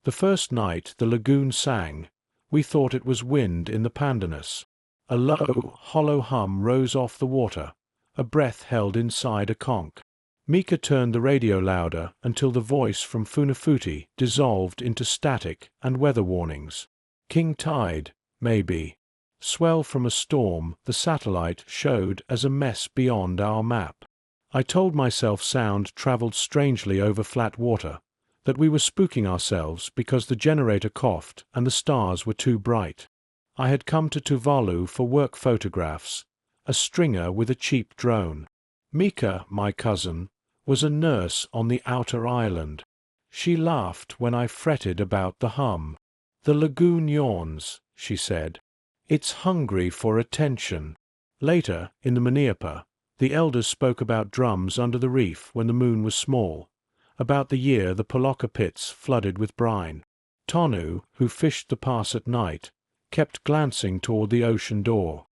The first night the lagoon sang. We thought it was wind in the pandanus. A low, hollow hum rose off the water, a breath held inside a conch. Mika turned the radio louder until the voice from Funafuti dissolved into static and weather warnings. King tide, maybe. Swell from a storm the satellite showed as a mess beyond our map. I told myself sound traveled strangely over flat water, that we were spooking ourselves because the generator coughed and the stars were too bright. I had come to Tuvalu for work photographs, a stringer with a cheap drone. Mika, my cousin, was a nurse on the outer island. She laughed when I fretted about the hum. "The lagoon yawns," she said. "It's hungry for attention." Later, in the Maniapa, the elders spoke about drums under the reef when the moon was small, about the year the Poloka pits flooded with brine. Tonu, who fished the pass at night, kept glancing toward the ocean door.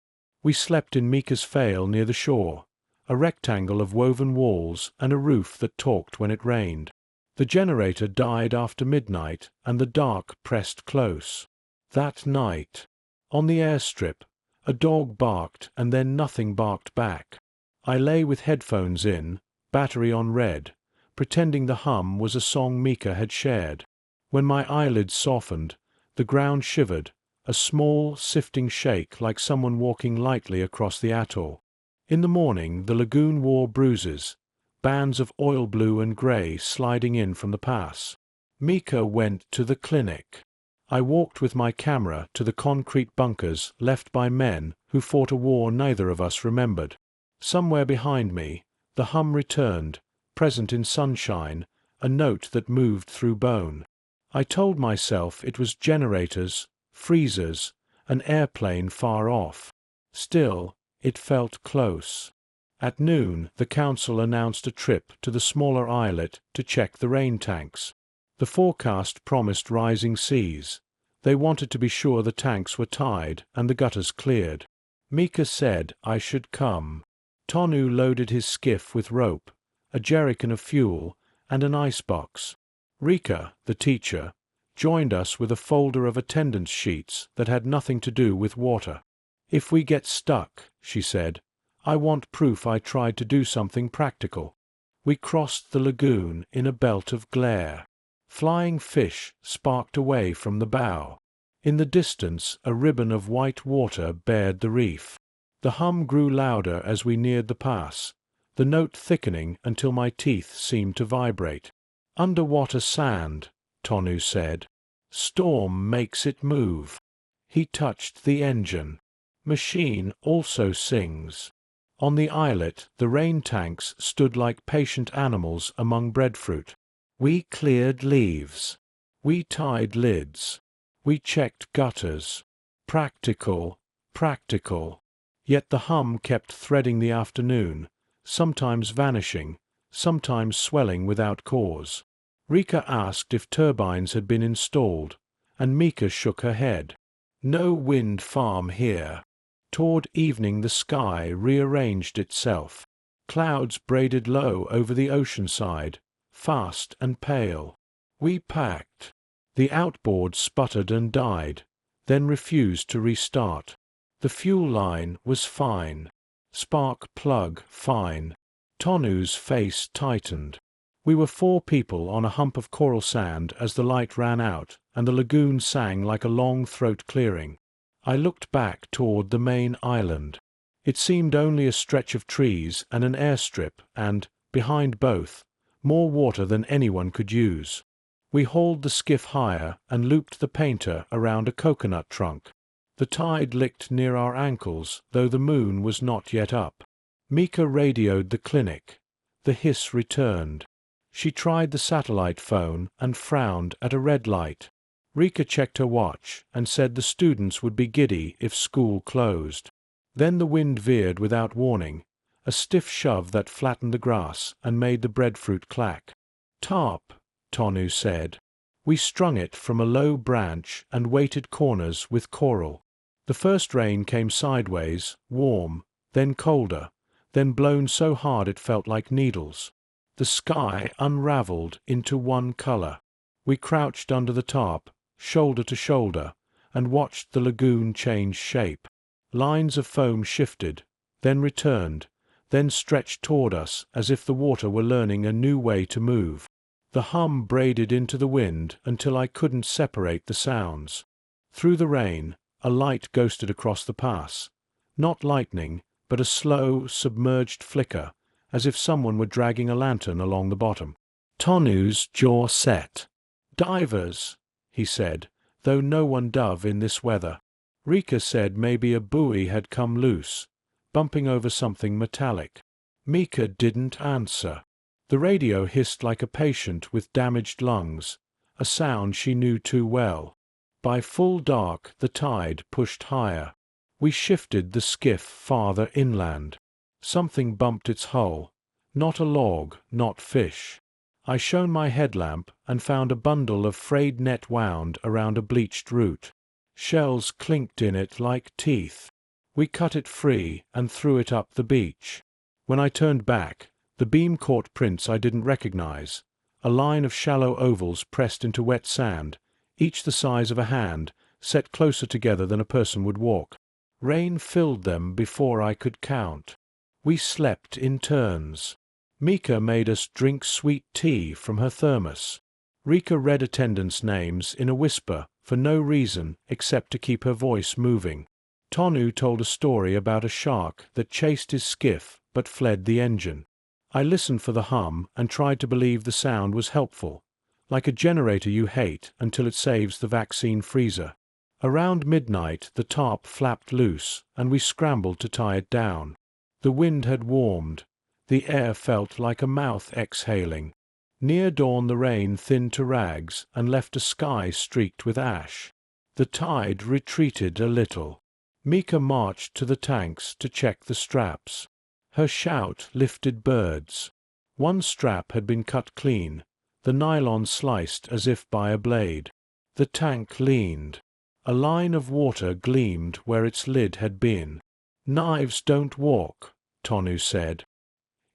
We slept in Mika's fail near the shore, a rectangle of woven walls and a roof that talked when it rained. The generator died after midnight and the dark pressed close. That night, on the airstrip, a dog barked and then nothing barked back. I lay with headphones in, battery on red, pretending the hum was a song Mika had shared. When my eyelids softened, the ground shivered, a small, sifting shake like someone walking lightly across the atoll. In the morning the lagoon wore bruises, bands of oil blue and grey sliding in from the pass. Mika went to the clinic. I walked with my camera to the concrete bunkers left by men who fought a war neither of us remembered. Somewhere behind me, the hum returned, present in sunshine, a note that moved through bone. I told myself it was generators, freezers, an airplane far off. Still, it felt close. At noon, the council announced a trip to the smaller islet to check the rain tanks. The forecast promised rising seas. They wanted to be sure the tanks were tied and the gutters cleared. Mika said I should come. Tonu loaded his skiff with rope, a jerrycan of fuel, and an icebox. Rika, the teacher, joined us with a folder of attendance sheets that had nothing to do with water. "If we get stuck," she said, "I want proof I tried to do something practical." We crossed the lagoon in a belt of glare. Flying fish sparked away from the bow. In the distance a ribbon of white water bared the reef. The hum grew louder as we neared the pass, the note thickening until my teeth seemed to vibrate. "Underwater sand," Tonu said. "Storm makes it move." He touched the engine. "Machine also sings." On the islet the rain tanks stood like patient animals among breadfruit. We cleared leaves. We tied lids. We checked gutters. Practical, practical. Yet the hum kept threading the afternoon, sometimes vanishing, sometimes swelling without cause. Rika asked if turbines had been installed, and Mika shook her head. "No wind farm here." Toward evening the sky rearranged itself. Clouds braided low over the ocean side, fast and pale. We packed. The outboard sputtered and died, then refused to restart. The fuel line was fine. Spark plug fine. Tonu's face tightened. We were 4 people on a hump of coral sand as the light ran out and the lagoon sang like a long throat clearing. I looked back toward the main island. It seemed only a stretch of trees and an airstrip and, behind both, more water than anyone could use. We hauled the skiff higher and looped the painter around a coconut trunk. The tide licked near our ankles, though the moon was not yet up. Mika radioed the clinic. The hiss returned. She tried the satellite phone and frowned at a red light. Rika checked her watch and said the students would be giddy if school closed. Then the wind veered without warning, a stiff shove that flattened the grass and made the breadfruit clack. "Tarp," Tonu said. We strung it from a low branch and weighted corners with coral. The first rain came sideways, warm, then colder, then blown so hard it felt like needles. The sky unraveled into one color. We crouched under the tarp, shoulder to shoulder, and watched the lagoon change shape. Lines of foam shifted, then returned, then stretched toward us as if the water were learning a new way to move. The hum braided into the wind until I couldn't separate the sounds. Through the rain, a light ghosted across the pass. Not lightning, but a slow, submerged flicker, as if someone were dragging a lantern along the bottom. Tonu's jaw set. "Divers," he said, though no one dove in this weather. Rika said maybe a buoy had come loose, bumping over something metallic. Mika didn't answer. The radio hissed like a patient with damaged lungs, a sound she knew too well. By full dark the tide pushed higher. We shifted the skiff farther inland. Something bumped its hull. Not a log, not fish. I shone my headlamp and found a bundle of frayed net wound around a bleached root. Shells clinked in it like teeth. We cut it free and threw it up the beach. When I turned back, the beam caught prints I didn't recognize, a line of shallow ovals pressed into wet sand, each the size of a hand, set closer together than a person would walk. Rain filled them before I could count. We slept in turns. Mika made us drink sweet tea from her thermos. Rika read attendants' names in a whisper for no reason except to keep her voice moving. Tonu told a story about a shark that chased his skiff but fled the engine. I listened for the hum and tried to believe the sound was helpful, like a generator you hate until it saves the vaccine freezer. Around midnight the tarp flapped loose and we scrambled to tie it down. The wind had warmed. The air felt like a mouth exhaling. Near dawn the rain thinned to rags and left a sky streaked with ash. The tide retreated a little. Mika marched to the tanks to check the straps. Her shout lifted birds. One strap had been cut clean, the nylon sliced as if by a blade. The tank leaned. A line of water gleamed where its lid had been. "Knives don't walk," Tonu said.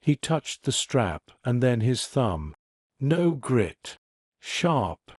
He touched the strap and then his thumb. "No grit. Sharp."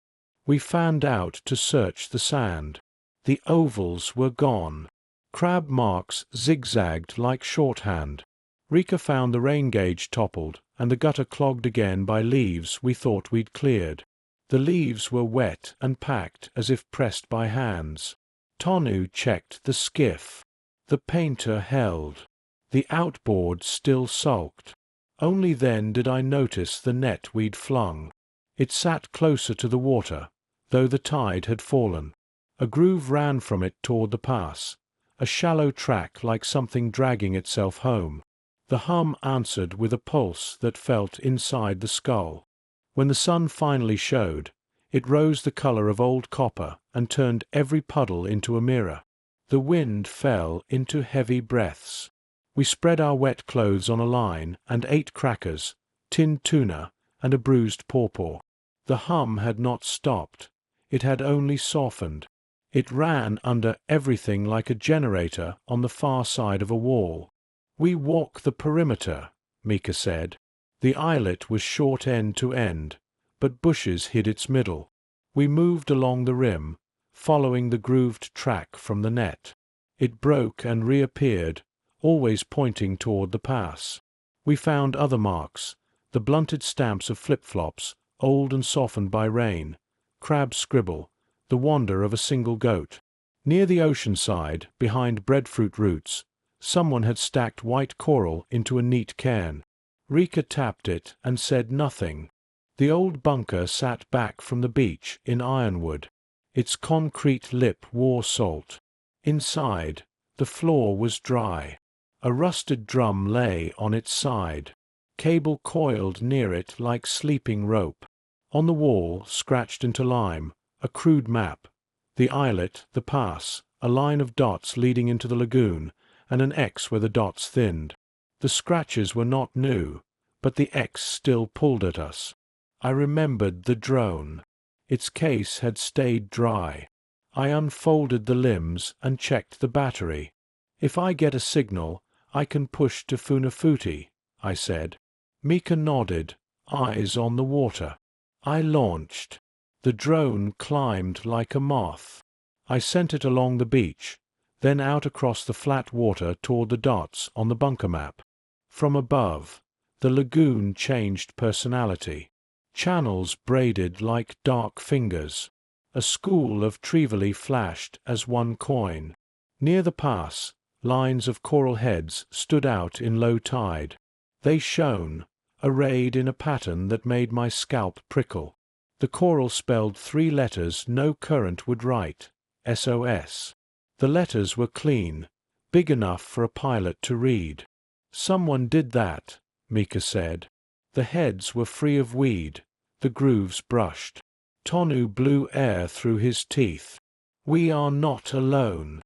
We fanned out to search the sand. The ovals were gone. Crab marks zigzagged like shorthand. Rika found the rain gauge toppled and the gutter clogged again by leaves we thought we'd cleared. The leaves were wet and packed as if pressed by hands. Tonu checked the skiff. The painter held. The outboard still sulked. Only then did I notice the net we'd flung. It sat closer to the water, though the tide had fallen. A groove ran from it toward the pass, a shallow track like something dragging itself home. The hum answered with a pulse that felt inside the skull. When the sun finally showed, it rose the color of old copper and turned every puddle into a mirror. The wind fell into heavy breaths. We spread our wet clothes on a line and ate crackers, tinned tuna, and a bruised pawpaw. The hum had not stopped. It had only softened. It ran under everything like a generator on the far side of a wall. "We walk the perimeter," Mika said. The islet was short end to end, but bushes hid its middle. We moved along the rim, following the grooved track from the net. It broke and reappeared, always pointing toward the pass. We found other marks, the blunted stamps of flip-flops, old and softened by rain, crab scribble, the wander of a single goat. Near the ocean side, behind breadfruit roots, someone had stacked white coral into a neat cairn. Rika tapped it and said nothing. The old bunker sat back from the beach in ironwood. Its concrete lip wore salt. Inside, the floor was dry. A rusted drum lay on its side. Cable coiled near it like sleeping rope. On the wall, scratched into lime, a crude map. The islet, the pass, a line of dots leading into the lagoon, and an X where the dots thinned. The scratches were not new, but the X still pulled at us. I remembered the drone. Its case had stayed dry. I unfolded the limbs and checked the battery. "If I get a signal, I can push to Funafuti," I said. Mika nodded, eyes on the water. I launched. The drone climbed like a moth. I sent it along the beach, then out across the flat water toward the dots on the bunker map. From above, the lagoon changed personality. Channels braided like dark fingers. A school of trevally flashed as one coin. Near the pass, lines of coral heads stood out in low tide. They shone, arrayed in a pattern that made my scalp prickle. The coral spelled 3 letters no current would write, SOS. The letters were clean, big enough for a pilot to read. Someone did that, Mika said. The heads were free of weed, the grooves brushed. Tonu blew air through his teeth. We are not alone.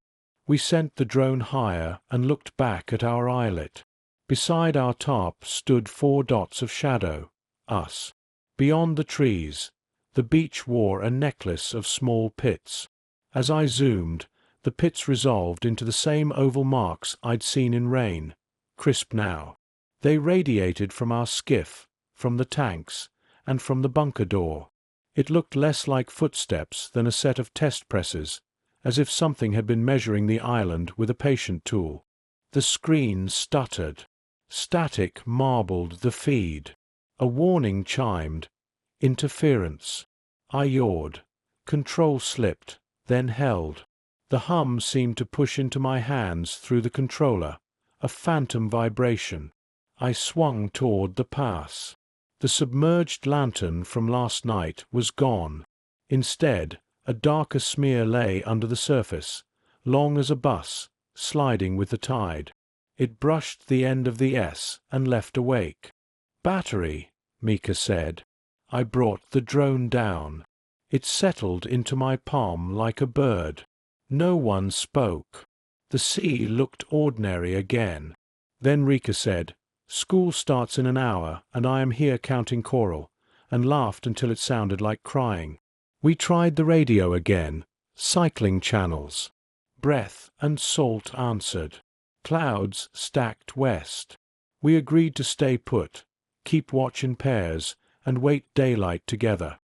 We sent the drone higher and looked back at our islet. Beside our tarp stood 4 dots of shadow, us. Beyond the trees, the beach wore a necklace of small pits. As I zoomed, the pits resolved into the same oval marks I'd seen in rain, crisp now. They radiated from our skiff, from the tanks, and from the bunker door. It looked less like footsteps than a set of test presses, as if something had been measuring the island with a patient tool. The screen stuttered. Static marbled the feed. A warning chimed. Interference. I yawed. Control slipped, then held. The hum seemed to push into my hands through the controller, a phantom vibration. I swung toward the pass. The submerged lantern from last night was gone. Instead, a darker smear lay under the surface, long as a bus, sliding with the tide. It brushed the end of the S and left a wake. Battery, Mika said. I brought the drone down. It settled into my palm like a bird. No one spoke. The sea looked ordinary again. Then Rika said, "School starts in an hour, and I am here counting coral," and laughed until it sounded like crying. We tried the radio again, cycling channels. Breath and salt answered. Clouds stacked west. We agreed to stay put, keep watch in pairs, and wait daylight together.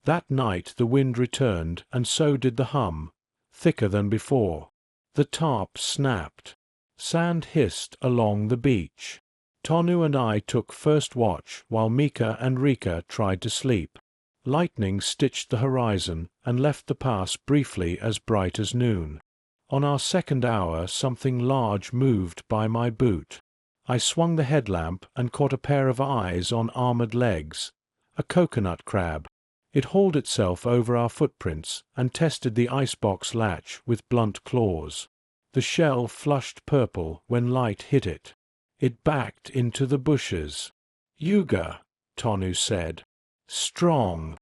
That night the wind returned, and so did the hum, thicker than before. The tarp snapped. Sand hissed along the beach. Tonu and I took first watch while Mika and Rika tried to sleep. Lightning stitched the horizon and left the pass briefly as bright as noon. On our second hour something large moved by my boot. I swung the headlamp and caught a pair of eyes on armored legs. A coconut crab. It hauled itself over our footprints and tested the icebox latch with blunt claws. The shell flushed purple when light hit it. It backed into the bushes. "Yuga," Tonu said. "Strong."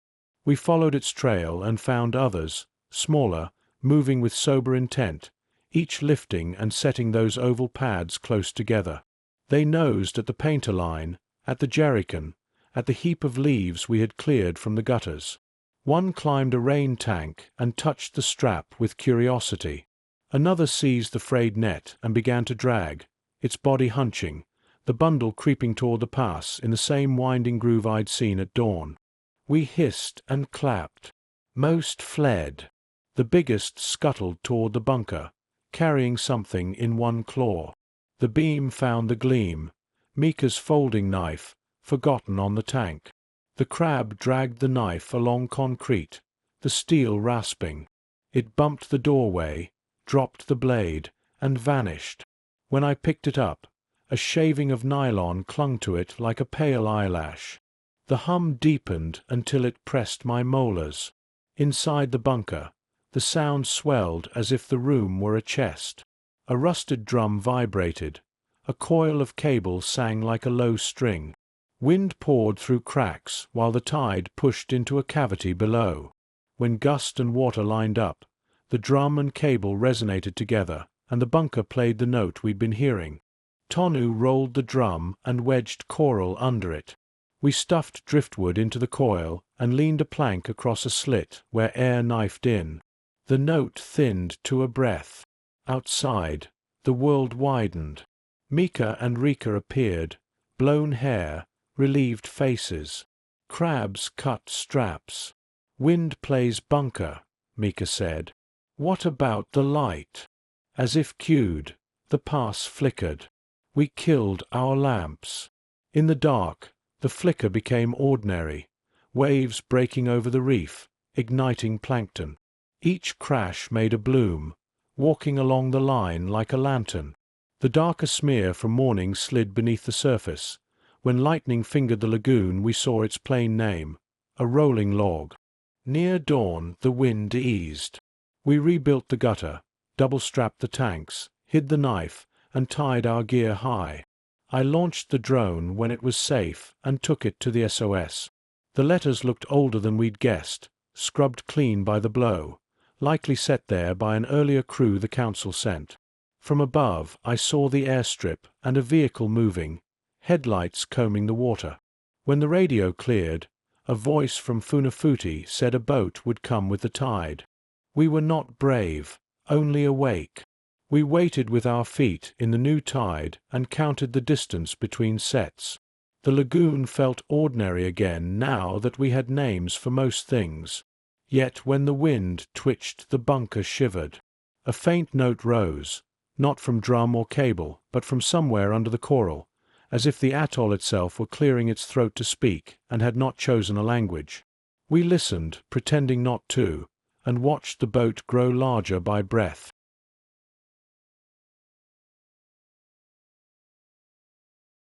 We followed its trail and found others, smaller, moving with sober intent, each lifting and setting those oval pads close together. They nosed at the painter line, at the jerrycan, at the heap of leaves we had cleared from the gutters. One climbed a rain tank and touched the strap with curiosity. Another seized the frayed net and began to drag, its body hunching, the bundle creeping toward the pass in the same winding groove I'd seen at dawn. We hissed and clapped. Most fled. The biggest scuttled toward the bunker, carrying something in one claw. The beam found the gleam, Mika's folding knife, forgotten on the tank. The crab dragged the knife along concrete, the steel rasping. It bumped the doorway, dropped the blade, and vanished. When I picked it up, a shaving of nylon clung to it like a pale eyelash. The hum deepened until it pressed my molars. Inside the bunker, the sound swelled as if the room were a chest. A rusted drum vibrated. A coil of cable sang like a low string. Wind poured through cracks while the tide pushed into a cavity below. When gust and water lined up, the drum and cable resonated together, and the bunker played the note we'd been hearing. Tonu rolled the drum and wedged coral under it. We stuffed driftwood into the coil and leaned a plank across a slit where air knifed in. The note thinned to a breath. Outside, the world widened. Mika and Rika appeared, blown hair, relieved faces. Crabs cut straps. Wind plays bunker, Mika said. What about the light? As if cued, the pass flickered. We killed our lamps. In the dark, the flicker became ordinary, waves breaking over the reef, igniting plankton. Each crash made a bloom, walking along the line like a lantern. The darker smear from morning slid beneath the surface. When lightning fingered the lagoon, we saw its plain name, a rolling log. Near dawn, the wind eased. We rebuilt the gutter, double-strapped the tanks, hid the knife, and tied our gear high. I launched the drone when it was safe and took it to the SOS. The letters looked older than we'd guessed, scrubbed clean by the blow, likely set there by an earlier crew the council sent. From above, I saw the airstrip and a vehicle moving, headlights combing the water. When the radio cleared, a voice from Funafuti said a boat would come with the tide. We were not brave, only awake. We waited with our feet in the new tide and counted the distance between sets. The lagoon felt ordinary again now that we had names for most things. Yet when the wind twitched, the bunker shivered. A faint note rose, not from drum or cable, but from somewhere under the coral, as if the atoll itself were clearing its throat to speak and had not chosen a language. We listened, pretending not to, and watched the boat grow larger by breath.